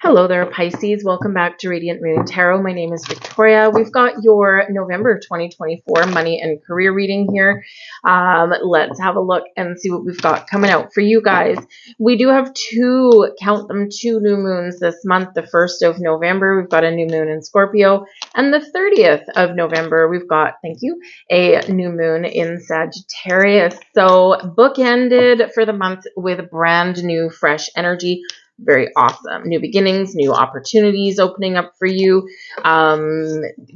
Hello there, Pisces. Welcome back to Radiant Moon Tarot. My name is Victoria. We've got your November 2024 money and career reading here. Let's have a look and see what we've got coming out for you guys. We do have two new moons this month. The 1st of November, we've got a new moon in Scorpio. And the 30th of November, we've got, a new moon in Sagittarius. So bookended for the month with brand new, fresh energy. Very awesome. New beginnings, new opportunities opening up for you.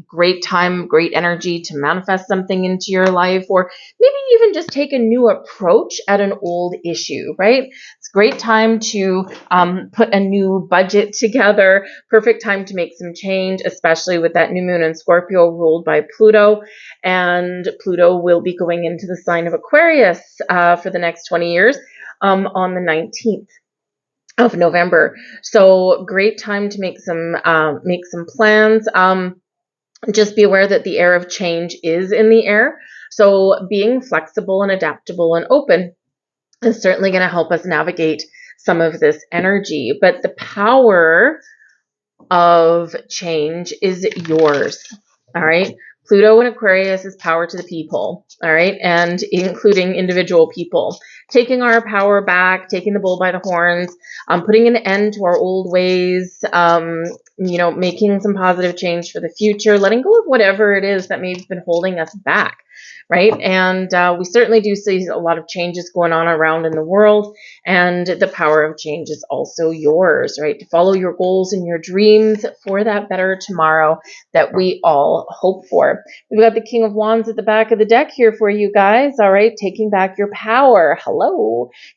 Great time, great energy to manifest something into your life, or maybe even just take a new approach at an old issue, right? It's a great time to put a new budget together. Perfect time to make some change, especially with that new moon in Scorpio ruled by Pluto. And Pluto will be going into the sign of Aquarius for the next 20 years on the 19th. Of November. So great time to make some plans. Just be aware that the air of change is in the air. So being flexible and adaptable and open is certainly going to help us navigate some of this energy. But the power of change is yours. All right. Pluto in Aquarius is power to the people. All right. And including individual people. Taking our power back, taking the bull by the horns, putting an end to our old ways, making some positive change for the future, letting go of whatever it is that may have been holding us back, right? And we certainly do see a lot of changes going on around in the world, and the power of change is also yours, right? To follow your goals and your dreams for that better tomorrow that we all hope for. We've got the King of Wands at the back of the deck here for you guys, all right? Taking back your power. Hello.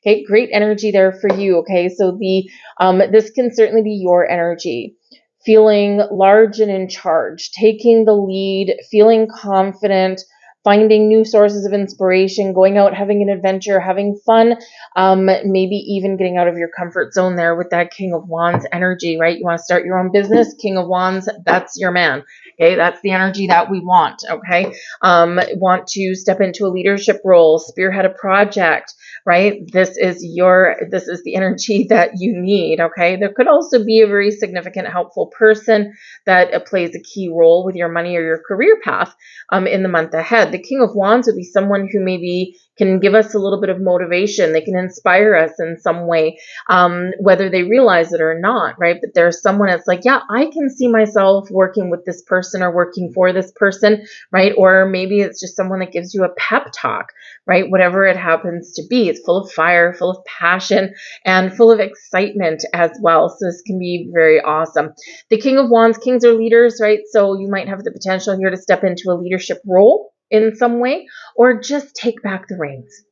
Okay, great energy there for you, okay? So this can certainly be your energy. Feeling large and in charge, taking the lead, feeling confident, finding new sources of inspiration, going out, having an adventure, having fun, maybe even getting out of your comfort zone there with that King of Wands energy, right? You want to start your own business, King of Wands, that's your man. Okay, that's the energy that we want, okay? Want to step into a leadership role, spearhead a project, right? This is the energy that you need, okay? There could also be a very significant, helpful person that plays a key role with your money or your career path in the month ahead. The King of Wands would be someone who maybe can give us a little bit of motivation. They can inspire us in some way, whether they realize it or not, right? But there's someone that's like, yeah, I can see myself working with this person or working for this person, right? Or maybe it's just someone that gives you a pep talk, right? Whatever it happens to be. It's full of fire, full of passion, and full of excitement as well. So this can be very awesome. The King of Wands, kings are leaders, right? So you might have the potential here to step into a leadership role in some way, or just take back the reins,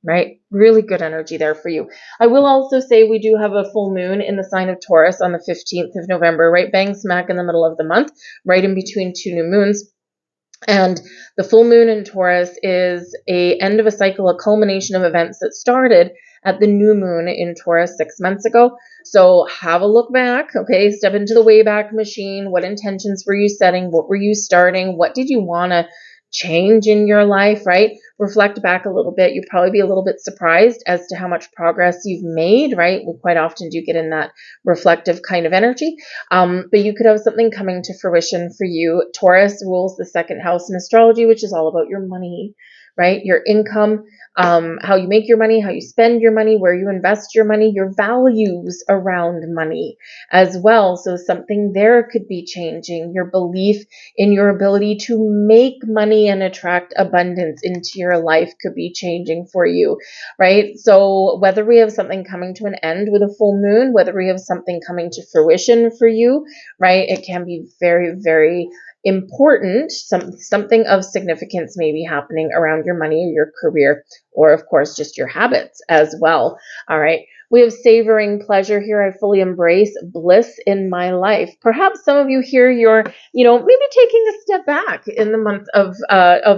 right? Really good energy there for you. I will also say we do have a full moon in the sign of Taurus on the 15th of November, right bang smack in the middle of the month, right in between two new moons. And the full moon in Taurus is a end of a cycle, a culmination of events that started at the new moon in Taurus 6 months ago. So have a look back, okay? Step into the Wayback Machine. What intentions were you setting? What were you starting? What did you want to change in your life, right? Reflect back a little bit. You'll probably be a little bit surprised as to how much progress you've made, right? We quite often do get in that reflective kind of energy. But you could have something coming to fruition for you. Taurus rules the second house in astrology, which is all about your money, right? Your income, how you make your money, how you spend your money, where you invest your money, your values around money as well. So something there could be changing. Your belief in your ability to make money and attract abundance into your life could be changing for you, right? So whether we have something coming to an end with a full moon, whether we have something coming to fruition for you, right? It can be very, very important. Something of significance may be happening around your money or your career, or of course just your habits as well. All right, we have savoring pleasure here. I fully embrace bliss in my life. Perhaps some of you here, you're maybe taking a step back in the month of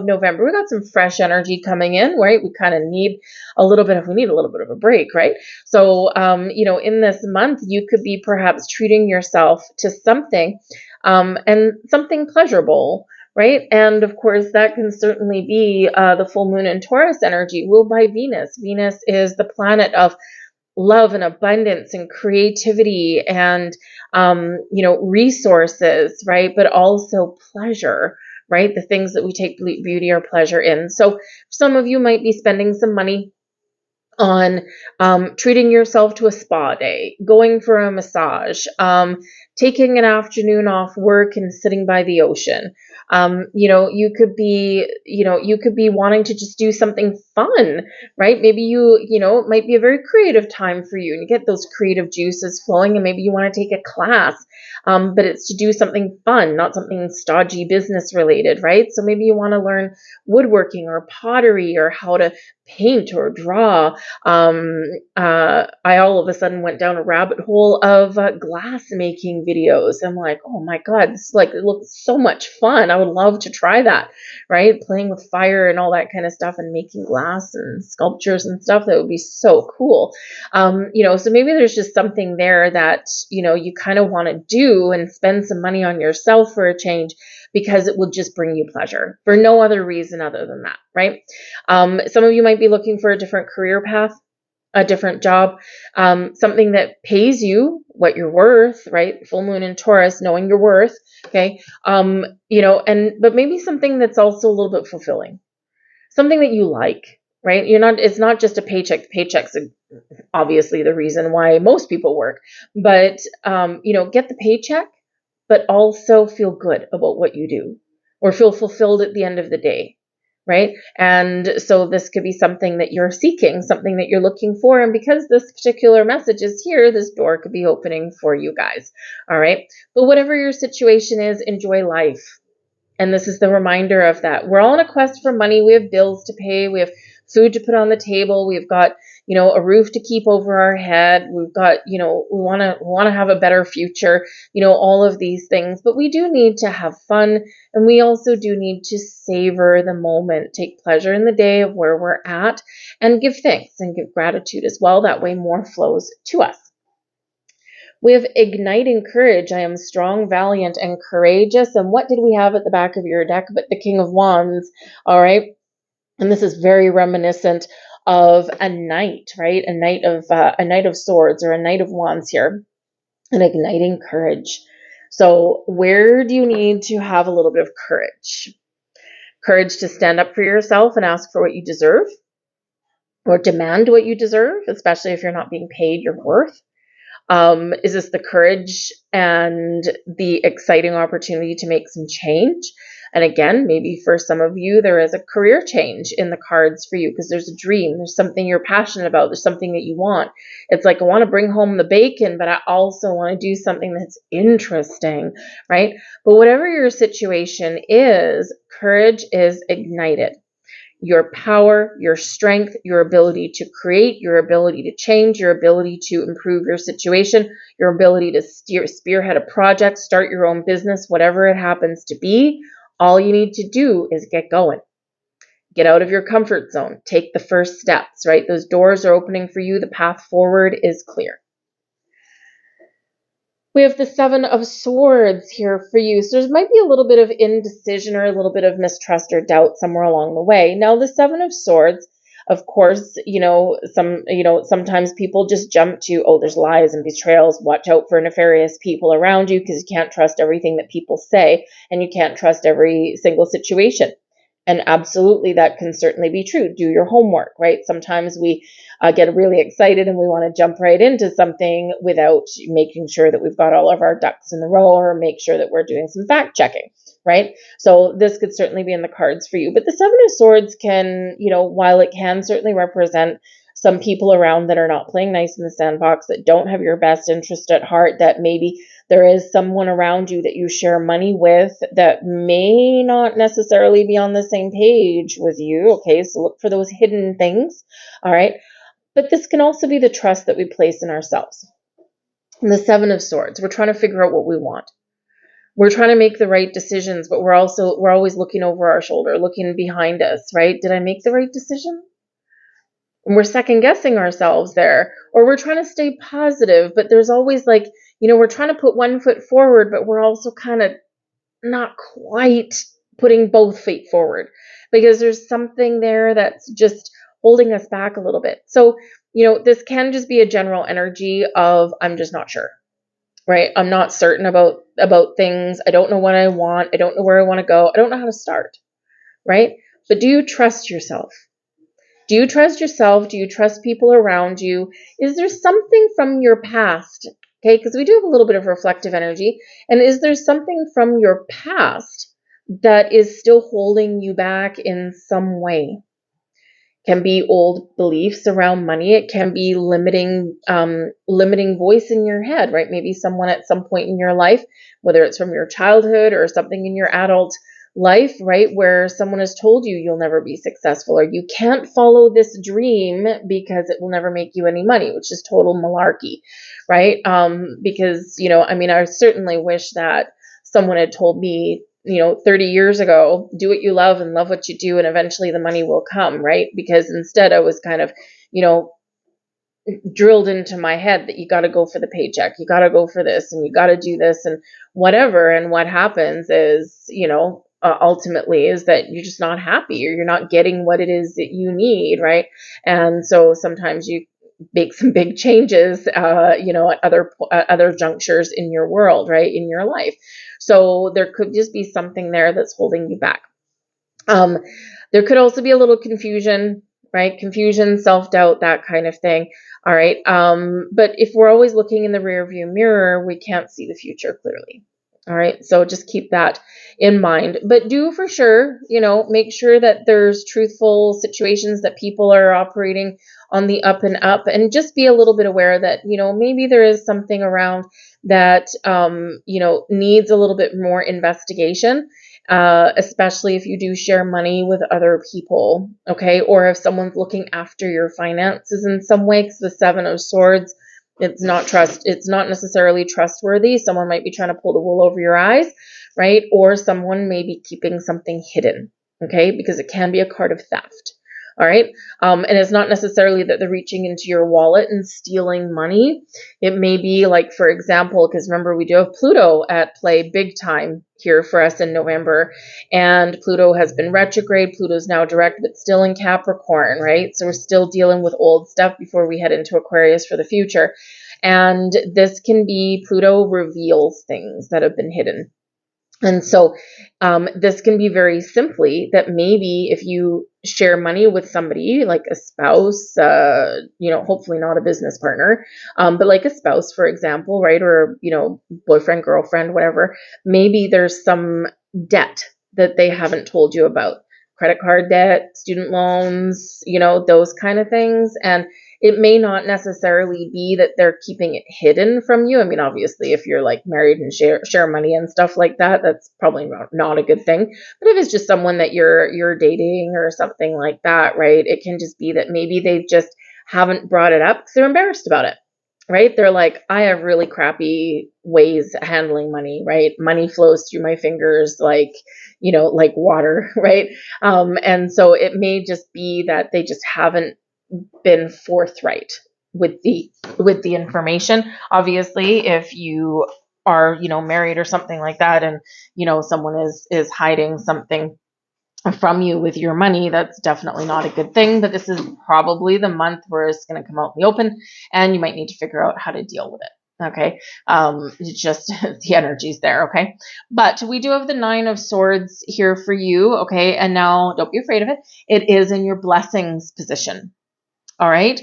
November. We got some fresh energy coming in, right? We kind of need a little bit of a break, right? So in this month you could be perhaps treating yourself to something and something pleasurable, right? And of course, that can certainly be the full moon in Taurus energy ruled by Venus. Venus is the planet of love and abundance and creativity and, resources, right? But also pleasure, right? The things that we take beauty or pleasure in. So some of you might be spending some money on treating yourself to a spa day, going for a massage, taking an afternoon off work and sitting by the ocean. You could be wanting to just do something fun, right? Maybe it might be a very creative time for you and you get those creative juices flowing and maybe you want to take a class, but it's to do something fun, not something stodgy business related, right? So maybe you want to learn woodworking or pottery or how to paint or draw. I all of a sudden went down a rabbit hole of glass making videos. I'm like, oh my God, it looks so much fun. I would love to try that, right? Playing with fire and all that kind of stuff and making glass and sculptures and stuff. That would be so cool. So maybe there's just something there that, you kind of want to do and spend some money on yourself for a change because it will just bring you pleasure for no other reason other than that, right? Some of you might be looking for a different career path, a different job, something that pays you what you're worth, right? Full moon in Taurus, knowing your worth, okay? But maybe something that's also a little bit fulfilling, something that you like, right? It's not just a paycheck. The paycheck's obviously the reason why most people work, but, get the paycheck, but also feel good about what you do or feel fulfilled at the end of the day. Right? And so this could be something that you're seeking, something that you're looking for. And because this particular message is here, this door could be opening for you guys. All right. But whatever your situation is, enjoy life. And this is the reminder of that. We're all on a quest for money. We have bills to pay. We have food to put on the table. We've got, a roof to keep over our head. We've got, we want to have a better future, all of these things. But we do need to have fun. And we also do need to savor the moment, take pleasure in the day of where we're at and give thanks and give gratitude as well. That way more flows to us. We have igniting courage. I am strong, valiant, and courageous. And what did we have at the back of your deck but the King of Wands? All right. And this is very reminiscent of a knight, right? A knight of swords or a knight of wands here. An igniting courage. So where do you need to have a little bit of courage? Courage to stand up for yourself and ask for what you deserve or demand what you deserve, especially if you're not being paid your worth. Is this the courage and the exciting opportunity to make some change? And again, maybe for some of you, there is a career change in the cards for you because there's a dream. There's something you're passionate about. There's something that you want. It's like, I want to bring home the bacon, but I also want to do something that's interesting, right? But whatever your situation is, courage is ignited. Your power, your strength, your ability to create, your ability to change, your ability to improve your situation, your ability to spearhead a project, start your own business, whatever it happens to be. All you need to do is get going. Get out of your comfort zone. Take the first steps, right? Those doors are opening for you. The path forward is clear. We have the Seven of Swords here for you. So there might be a little bit of indecision or a little bit of mistrust or doubt somewhere along the way. Now, the Seven of Swords, of course, sometimes people just jump to, oh, there's lies and betrayals. Watch out for nefarious people around you because you can't trust everything that people say and you can't trust every single situation. And absolutely, that can certainly be true. Do your homework, right? Sometimes we get really excited and we want to jump right into something without making sure that we've got all of our ducks in the row or make sure that we're doing some fact checking, right? So this could certainly be in the cards for you. But the Seven of Swords can, while it can certainly represent some people around that are not playing nice in the sandbox, that don't have your best interest at heart, that maybe there is someone around you that you share money with that may not necessarily be on the same page with you. Okay, so look for those hidden things. All right. But this can also be the trust that we place in ourselves. And the Seven of Swords, we're trying to figure out what we want. We're trying to make the right decisions, but we're always looking over our shoulder, looking behind us, right? Did I make the right decision? And we're second guessing ourselves there, or we're trying to stay positive, but there's always we're trying to put one foot forward, but we're also kind of not quite putting both feet forward because there's something there that's just holding us back a little bit. So, this can just be a general energy of, I'm just not sure, right? I'm not certain about things. I don't know what I want. I don't know where I want to go. I don't know how to start, right? But do you trust yourself? Do you trust yourself? Do you trust people around you? Is there something from your past? Okay, because we do have a little bit of reflective energy. And is there something from your past that is still holding you back in some way? Can be old beliefs around money. It can be limiting voice in your head, right? Maybe someone at some point in your life, whether it's from your childhood or something in your adult life, right, where someone has told you you'll never be successful, or you can't follow this dream because it will never make you any money, which is total malarkey, right? Because, I certainly wish that someone had told me, 30 years ago, do what you love and love what you do, and eventually the money will come, right? Because instead I was kind of, drilled into my head that you got to go for the paycheck, you got to go for this, and you got to do this and whatever. And what happens is, ultimately is that you're just not happy, or you're not getting what it is that you need, right? And so sometimes you make some big changes, at other junctures in your world, right, in your life. So there could just be something there that's holding you back. There could also be a little confusion, right? Confusion, self-doubt, that kind of thing. All right. But if we're always looking in the rearview mirror, we can't see the future clearly. All right. So just keep that in mind, but do for sure, make sure that there's truthful situations, that people are operating on the up and up, and just be a little bit aware that, maybe there is something around that, needs a little bit more investigation, especially if you do share money with other people. Okay. Or if someone's looking after your finances in some way, because the Seven of Swords, it's not necessarily trustworthy. Someone might be trying to pull the wool over your eyes, right? Or someone may be keeping something hidden, okay? Because it can be a card of theft, all right? And it's not necessarily that they're reaching into your wallet and stealing money. It may be like, for example, because remember, we do have Pluto at play big time here for us in November, and Pluto has been retrograde. Pluto's now direct, but still in Capricorn, right? So we're still dealing with old stuff before we head into Aquarius for the future. And this can be Pluto reveals things that have been hidden. And so this can be very simply that maybe if you share money with somebody like a spouse, hopefully not a business partner, but like a spouse, for example, right? Or, boyfriend, girlfriend, whatever, maybe there's some debt that they haven't told you about. Credit card debt, student loans, those kind of things. And it may not necessarily be that they're keeping it hidden from you. I mean, obviously, if you're like married and share money and stuff like that, that's probably not a good thing. But if it's just someone that you're dating or something like that, right? It can just be that maybe they just haven't brought it up because they're embarrassed about it, right? They're like, I have really crappy ways of handling money, right? Money flows through my fingers like water, right? And so it may just be that they just haven't been forthright with the information. Obviously, if you are, married or something like that, and, someone is hiding something from you with your money, that's definitely not a good thing. But this is probably the month where it's going to come out in the open, and you might need to figure out how to deal with it. Okay. It's just the energy's there. Okay. But we do have the Nine of Swords here for you. Okay. And now don't be afraid of it. It is in your blessings position. All right.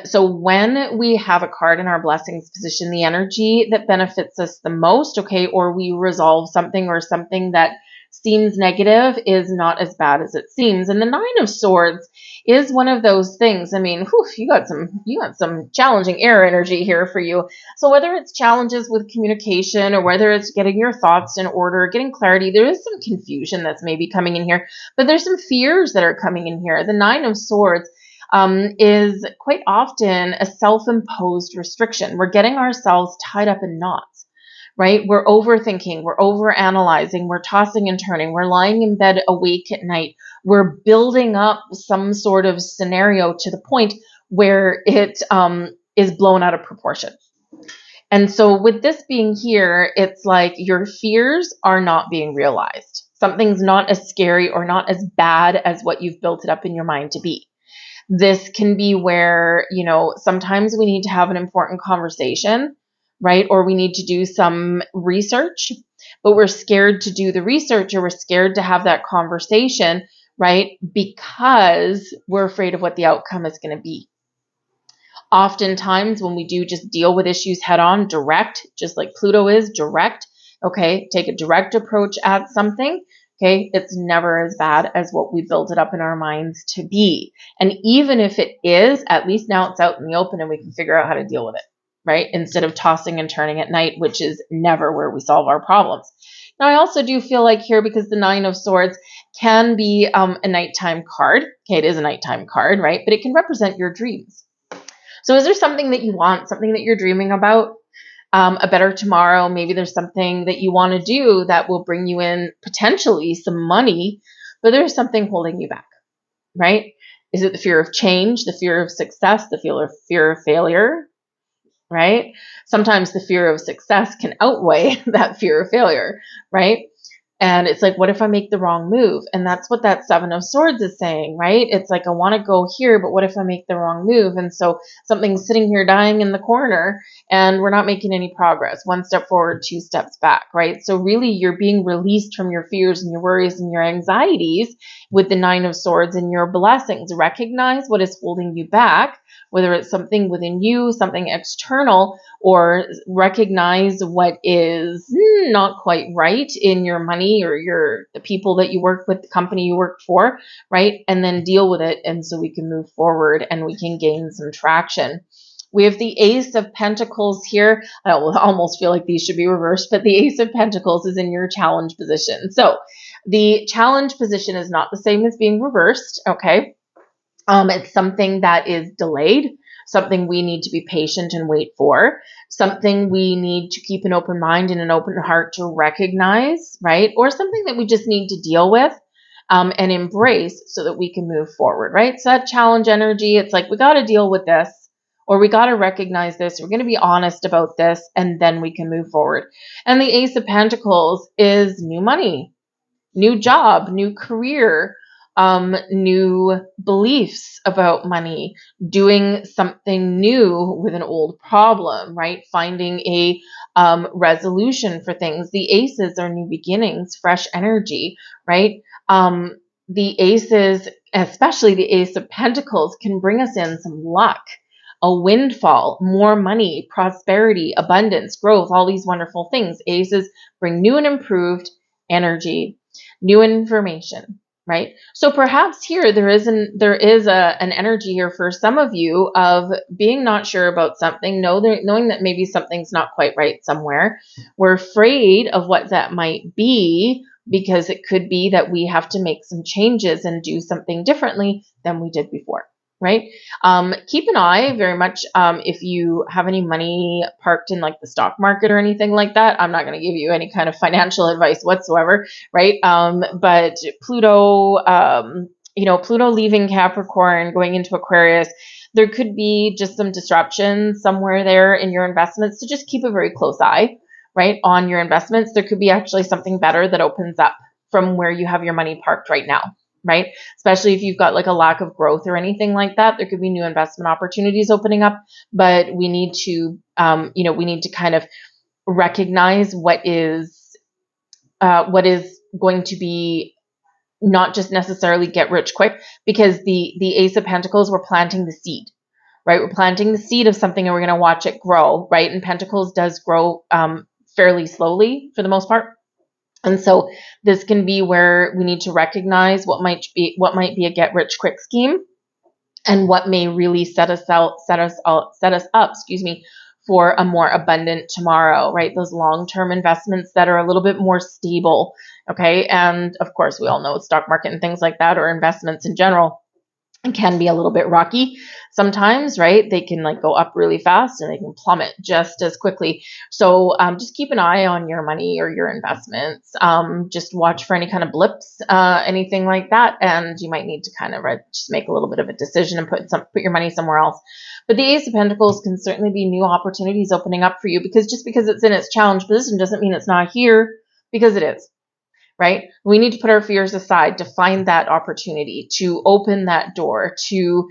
So when we have a card in our blessings position, the energy that benefits us the most, okay, or we resolve something, or something that seems negative is not as bad as it seems. And the Nine of Swords is one of those things. I mean, you got some challenging air energy here for you. So whether it's challenges with communication, or whether it's getting your thoughts in order, getting clarity, there is some confusion that's maybe coming in here, but there's some fears that are coming in here. The Nine of Swords is quite often a self-imposed restriction. We're getting ourselves tied up in knots, right? We're overthinking, we're overanalyzing, we're tossing and turning, we're lying in bed awake at night. We're building up some sort of scenario to the point where it is blown out of proportion. And so with this being here, it's like your fears are not being realized. Something's not as scary or not as bad as what you've built it up in your mind to be. This can be where, you know, sometimes we need to have an important conversation, right? Or we need to do some research, but we're scared to do the research, or we're scared to have that conversation, right? Because we're afraid of what the outcome is going to be. Oftentimes when we do just deal with issues head on, direct, just like Pluto is direct, okay, take a direct approach at something, okay, it's never as bad as what we built it up in our minds to be. And even if it is, at least now it's out in the open and we can figure out how to deal with it, right? Instead of tossing and turning at night, which is never where we solve our problems. Now, I also do feel like here, because the Nine of Swords can be a nighttime card, okay, it is a nighttime card, right? But it can represent your dreams. So is there something that you want, something that you're dreaming about, a better tomorrow? Maybe there's something that you want to do that will bring you in potentially some money, but there's something holding you back, right? Is it the fear of change, the fear of success, the fear of failure, right? Sometimes the fear of success can outweigh that fear of failure, right? And it's like, what if I make the wrong move? And that's what that Seven of Swords is saying, right? It's like, I want to go here, but what if I make the wrong move? And so something's sitting here dying in the corner and we're not making any progress. One step forward, two steps back, right? So really you're being released from your fears and your worries and your anxieties with the Nine of Swords and your blessings. Recognize what is holding you back, whether it's something within you, something external, or recognize what is not quite right in your money or the people that you work with, the company you work for, right? And then deal with it. And so we can move forward and we can gain some traction. We have the Ace of Pentacles here. I almost feel like these should be reversed, but the Ace of Pentacles is in your challenge position. So the challenge position is not the same as being reversed, okay? It's something that is delayed, something we need to be patient and wait for, something we need to keep an open mind and an open heart to recognize, right? Or something that we just need to deal with and embrace so that we can move forward, right? So that challenge energy, it's like, we got to deal with this, or we got to recognize this. We're going to be honest about this, and then we can move forward. And the Ace of Pentacles is new money, new job, new career, new beliefs about money, doing something new with an old problem, right? Finding a resolution for things. The aces are new beginnings, fresh energy, right? The aces, especially the Ace of Pentacles, can bring us in some luck, a windfall, more money, prosperity, abundance, growth, all these wonderful things. Aces bring new and improved energy, new information, right? So perhaps here there is an energy here for some of you of being not sure about something, knowing that maybe something's not quite right somewhere. We're afraid of what that might be, because it could be that we have to make some changes and do something differently than we did before, right? Keep an eye very much if you have any money parked in like the stock market or anything like that. I'm not going to give you any kind of financial advice whatsoever, right? But Pluto, Pluto leaving Capricorn, going into Aquarius, there could be just some disruption somewhere there in your investments. So just keep a very close eye, right, on your investments. There could be actually something better that opens up from where you have your money parked right now, right? Especially if you've got like a lack of growth or anything like that, there could be new investment opportunities opening up, but we need to, kind of recognize what is going to be not just necessarily get rich quick, because the Ace of Pentacles, we're planting the seed, right? We're planting the seed of something and we're going to watch it grow, right? And Pentacles does grow fairly slowly for the most part. And so this can be where we need to recognize what might be a get rich quick scheme, and what may really set us up, for a more abundant tomorrow, right? Those long-term investments that are a little bit more stable, okay? And of course, we all know stock market and things like that, or investments in general, can be a little bit rocky sometimes, right? They can like go up really fast and they can plummet just as quickly. So just keep an eye on your money or your investments. Just watch for any kind of blips, anything like that. And you might need to kind of just make a little bit of a decision and put your money somewhere else. But the Ace of Pentacles can certainly be new opportunities opening up for you, because just because it's in its challenge position doesn't mean it's not here, because it is. right? We need to put our fears aside to find that opportunity, to open that door, to,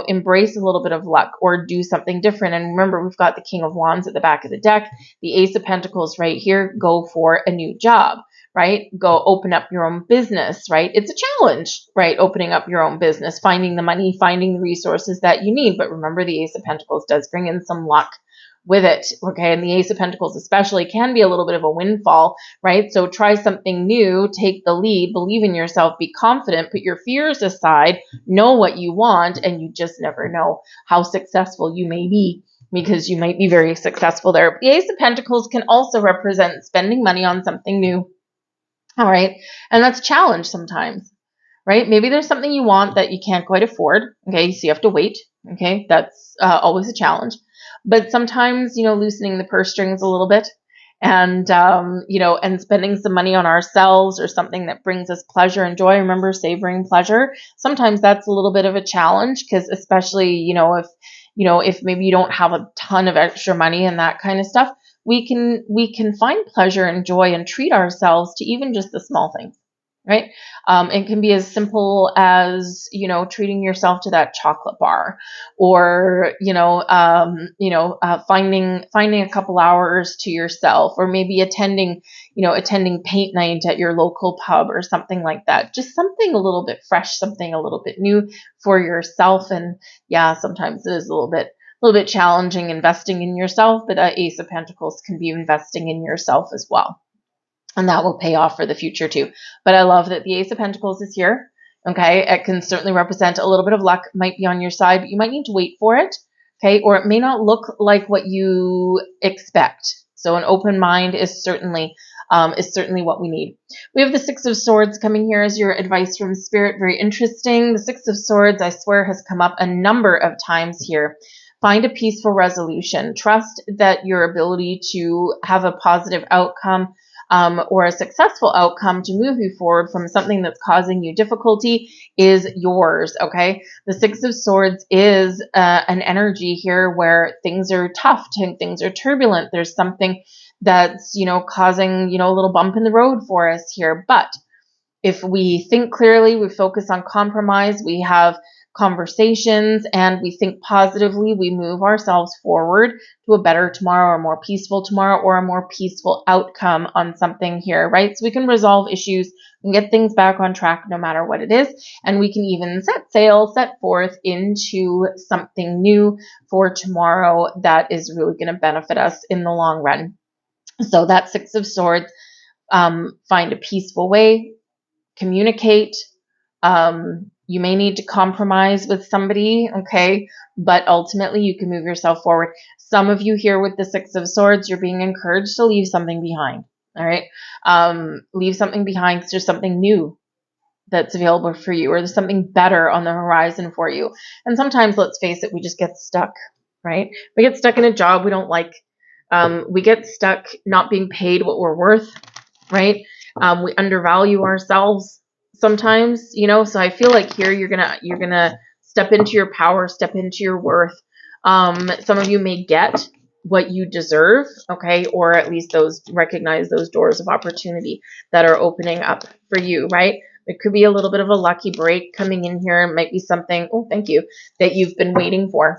embrace a little bit of luck or do something different. And remember, we've got the King of Wands at the back of the deck, the Ace of Pentacles right here. Go for a new job, right? Go open up your own business, right? It's a challenge, right? Opening up your own business, finding the money, finding the resources that you need. But remember, the Ace of Pentacles does bring in some luck with it, okay? And the Ace of Pentacles especially can be a little bit of a windfall, right? So try something new, take the lead, believe in yourself, be confident, put your fears aside, know what you want, and you just never know how successful you may be, because you might be very successful there. The Ace of Pentacles can also represent spending money on something new, all right? And that's a challenge sometimes, right? Maybe there's something you want that you can't quite afford, okay? So you have to wait, okay? That's always a challenge. But sometimes, loosening the purse strings a little bit and, and spending some money on ourselves or something that brings us pleasure and joy. Remember, savoring pleasure. Sometimes that's a little bit of a challenge, because especially, if maybe you don't have a ton of extra money and that kind of stuff, we can find pleasure and joy and treat ourselves to even just the small things. Right? It can be as simple as, treating yourself to that chocolate bar, or, finding a couple hours to yourself, or maybe attending paint night at your local pub or something like that. Just something a little bit fresh, something a little bit new for yourself. And yeah, sometimes it is a little bit challenging investing in yourself, but Ace of Pentacles can be investing in yourself as well. And that will pay off for the future too. But I love that the Ace of Pentacles is here. Okay. It can certainly represent a little bit of luck might be on your side, but you might need to wait for it. Okay. Or it may not look like what you expect. So an open mind is certainly what we need. We have the Six of Swords coming here as your advice from Spirit. Very interesting. The Six of Swords, I swear, has come up a number of times here. Find a peaceful resolution. Trust that your ability to have a positive outcome, or a successful outcome to move you forward from something that's causing you difficulty is yours, okay? The Six of Swords is an energy here where things are tough, things are turbulent. There's something that's, causing, a little bump in the road for us here. But if we think clearly, we focus on compromise, we have conversations, and we think positively, we move ourselves forward to a better tomorrow, or a more peaceful tomorrow, or a more peaceful outcome on something here, right? So we can resolve issues and get things back on track no matter what it is. And we can even set forth into something new for tomorrow that is really going to benefit us in the long run. So that Six of Swords, find a peaceful way, communicate. You may need to compromise with somebody, okay? But ultimately, you can move yourself forward. Some of you here with the Six of Swords, you're being encouraged to leave something behind, all right? Leave something behind because there's something new that's available for you, or there's something better on the horizon for you. And sometimes, let's face it, we just get stuck, right? We get stuck in a job we don't like. We get stuck not being paid what we're worth, right? We undervalue ourselves sometimes, so I feel like here you're gonna step into your power, step into your worth. Some of you may get what you deserve, okay, or at least recognize those doors of opportunity that are opening up for you, right? It could be a little bit of a lucky break coming in here. It might be something, oh, thank you, that you've been waiting for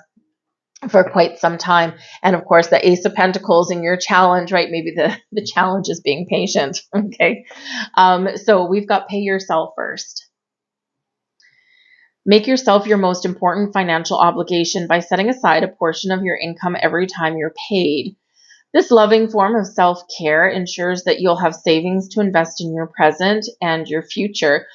quite some time. And of course, the Ace of Pentacles in your challenge, right? Maybe the challenge is being patient. Okay. So we've got pay yourself first. Make yourself your most important financial obligation by setting aside a portion of your income every time you're paid. This loving form of self-care ensures that you'll have savings to invest in your present and your future.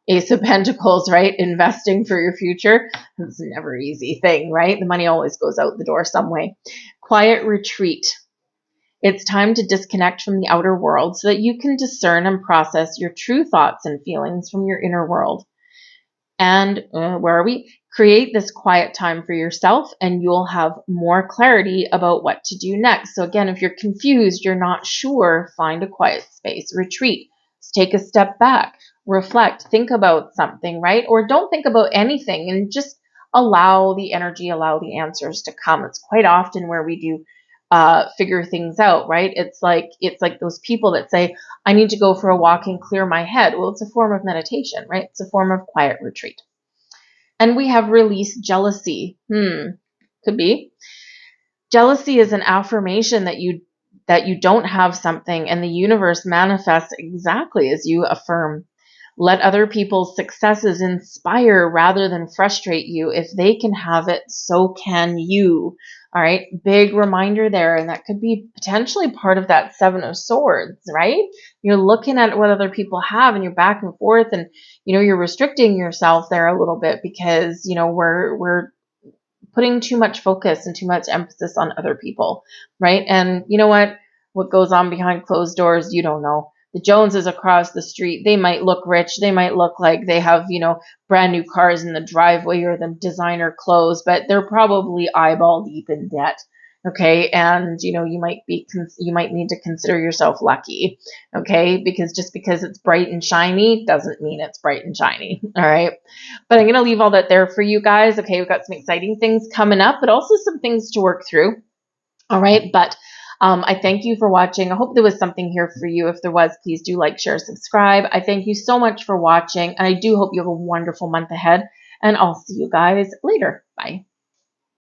Ace of Pentacles, right? Investing for your future. It's a never easy thing, right? The money always goes out the door some way. Quiet retreat. It's time to disconnect from the outer world so that you can discern and process your true thoughts and feelings from your inner world. And where are we? Create this quiet time for yourself, and you'll have more clarity about what to do next. So again, if you're confused, you're not sure, find a quiet space, retreat, take a step back, reflect, think about something, right? Or don't think about anything and just allow the energy, allow the answers to come. It's quite often where we do figure things out, right? It's like those people that say, I need to go for a walk and clear my head. Well, it's a form of meditation, right? It's a form of quiet retreat. And we have release jealousy. Could be. Jealousy is an affirmation that you don't have something, and the universe manifests exactly as you affirm. Let other people's successes inspire rather than frustrate you. If they can have it, so can you. All right. Big reminder there. And that could be potentially part of that Seven of Swords, right? You're looking at what other people have and you're back and forth, and, you're restricting yourself there a little bit because, we're putting too much focus and too much emphasis on other people, right? And you know what goes on behind closed doors, you don't know. The Joneses across the street, they might look rich. They might look like they have, brand new cars in the driveway or the designer clothes, but they're probably eyeball deep in debt. Okay. And, you might need to consider yourself lucky. Okay. Because just because it's bright and shiny doesn't mean it's bright and shiny. All right. But I'm going to leave all that there for you guys. Okay. We've got some exciting things coming up, but also some things to work through. All right. But I thank you for watching. I hope there was something here for you. If there was, please do like, share, subscribe. I thank you so much for watching. And I do hope you have a wonderful month ahead. And I'll see you guys later. Bye.